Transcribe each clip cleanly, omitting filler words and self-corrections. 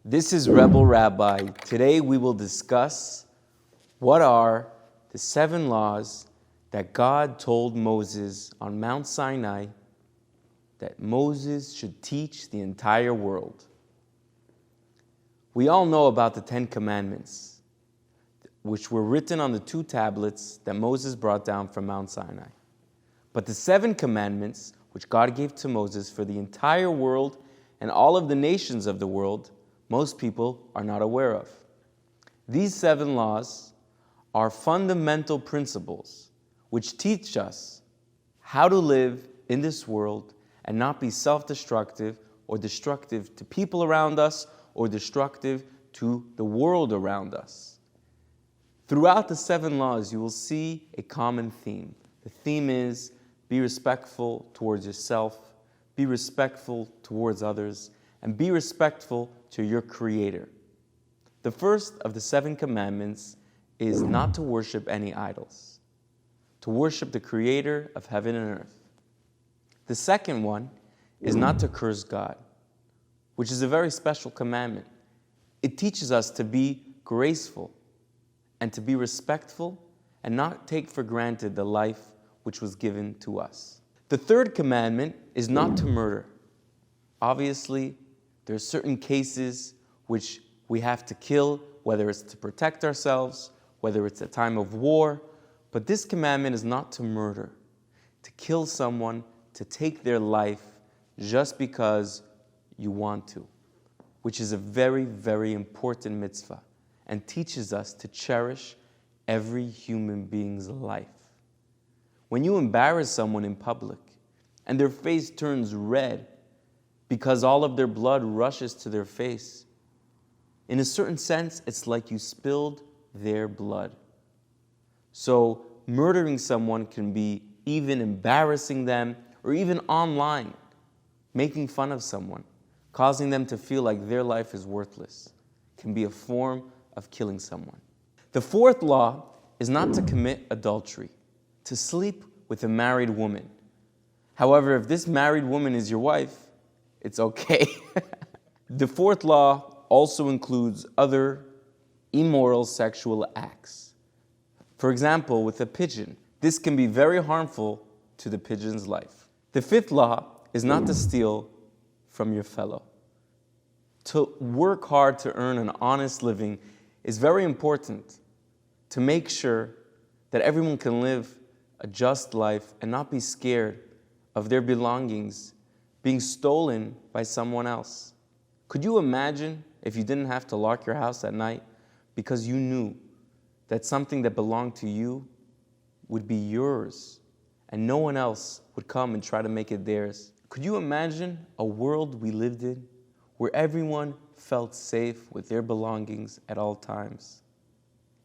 This is Rebel Rabbi. Today we will discuss what are the 7 laws that God told Moses on Mount Sinai that Moses should teach the entire world. We all know about the 10 Commandments, which were written on the 2 tablets that Moses brought down from Mount Sinai. But the 7 Commandments, which God gave to Moses for the entire world and all of the nations of the world, most people are not aware of. These 7 laws are fundamental principles which teach us how to live in this world and not be self-destructive or destructive to people around us or destructive to the world around us. Throughout the 7 laws, you will see a common theme. The theme is be respectful towards yourself, be respectful towards others, and be respectful to your Creator. The first of the 7 commandments is not to worship any idols, to worship the Creator of heaven and earth. The second one is not to curse God, which is a very special commandment. It teaches us to be graceful and to be respectful and not take for granted the life which was given to us. The third commandment is not to murder. Obviously, there are certain cases which we have to kill, whether it's to protect ourselves, whether it's a time of war, but this commandment is not to murder, to kill someone, to take their life just because you want to, which is a very, very important mitzvah and teaches us to cherish every human being's life. When you embarrass someone in public and their face turns red because all of their blood rushes to their face, in a certain sense, it's like you spilled their blood. So murdering someone can be even embarrassing them or even online, making fun of someone, causing them to feel like their life is worthless, can be a form of killing someone. The fourth law is not to commit adultery, to sleep with a married woman. However, if this married woman is your wife, it's okay. The fourth law also includes other immoral sexual acts. For example, with a pigeon, this can be very harmful to the pigeon's life. The fifth law is not to steal from your fellow. To work hard to earn an honest living is very important to make sure that everyone can live a just life and not be scared of their belongings being stolen by someone else. Could you imagine if you didn't have to lock your house at night because you knew that something that belonged to you would be yours and no one else would come and try to make it theirs? Could you imagine a world we lived in where everyone felt safe with their belongings at all times?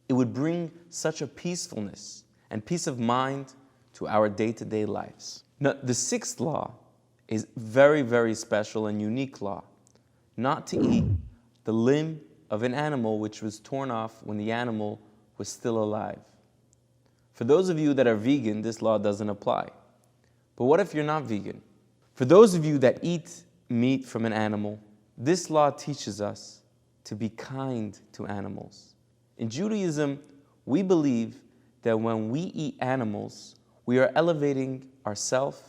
It would bring such a peacefulness and peace of mind to our day-to-day lives. Now, the sixth law is very, very special and unique law, not to eat the limb of an animal which was torn off when the animal was still alive. For those of you that are vegan, this law doesn't apply. But what if you're not vegan? For those of you that eat meat from an animal, this law teaches us to be kind to animals. In Judaism, we believe that when we eat animals, we are elevating ourselves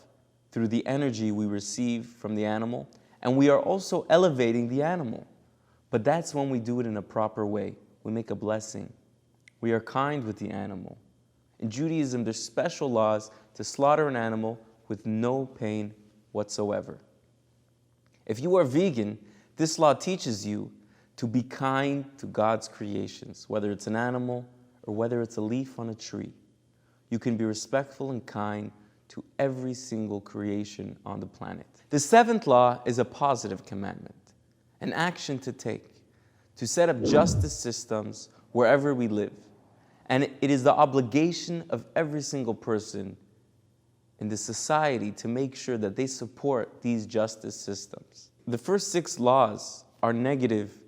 through the energy we receive from the animal, and we are also elevating the animal. But that's when we do it in a proper way. We make a blessing. We are kind with the animal. In Judaism, there's special laws to slaughter an animal with no pain whatsoever. If you are vegan, this law teaches you to be kind to God's creations, whether it's an animal or whether it's a leaf on a tree. You can be respectful and kind to every single creation on the planet. The seventh law is a positive commandment, an action to take, to set up justice systems wherever we live. And it is the obligation of every single person in the society to make sure that they support these justice systems. The first 6 laws are negative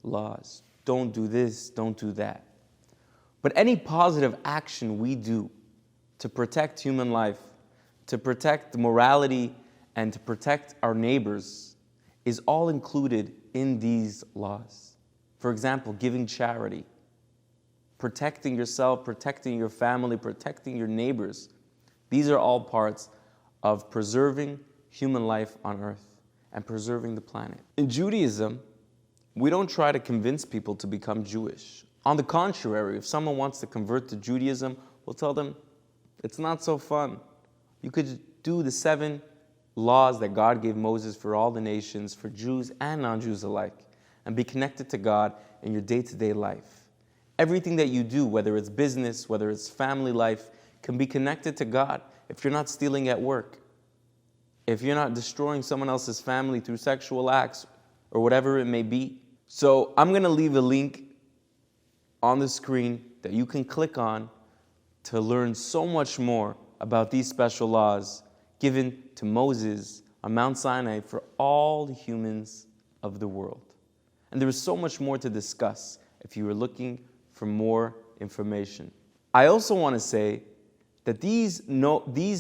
laws. Don't do this, don't do that. But any positive action we do to protect human life, to protect the morality, and to protect our neighbors is all included in these laws. For example, giving charity, protecting yourself, protecting your family, protecting your neighbors. These are all parts of preserving human life on earth and preserving the planet. In Judaism, we don't try to convince people to become Jewish. On the contrary, if someone wants to convert to Judaism, we'll tell them, it's not so fun. You could do the 7 laws that God gave Moses for all the nations, for Jews and non-Jews alike, and be connected to God in your day-to-day life. Everything that you do, whether it's business, whether it's family life, can be connected to God if you're not stealing at work, if you're not destroying someone else's family through sexual acts or whatever it may be. So I'm going to leave a link on the screen that you can click on to learn so much more about these special laws given to Moses on Mount Sinai for all the humans of the world. And there is so much more to discuss if you are looking for more information. I also want to say that these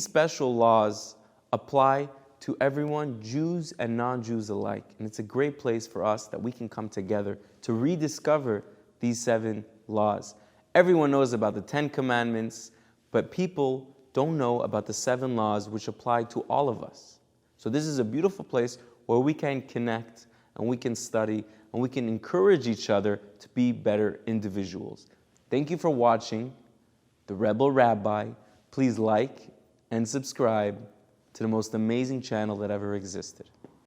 special laws apply to everyone, Jews and non-Jews alike. And it's a great place for us that we can come together to rediscover these 7 laws. Everyone knows about the 10 commandments, but people don't know about the 7 laws which apply to all of us. So this is a beautiful place where we can connect and we can study and we can encourage each other to be better individuals. Thank you for watching The Rebel Rabbi. Please like and subscribe to the most amazing channel that ever existed.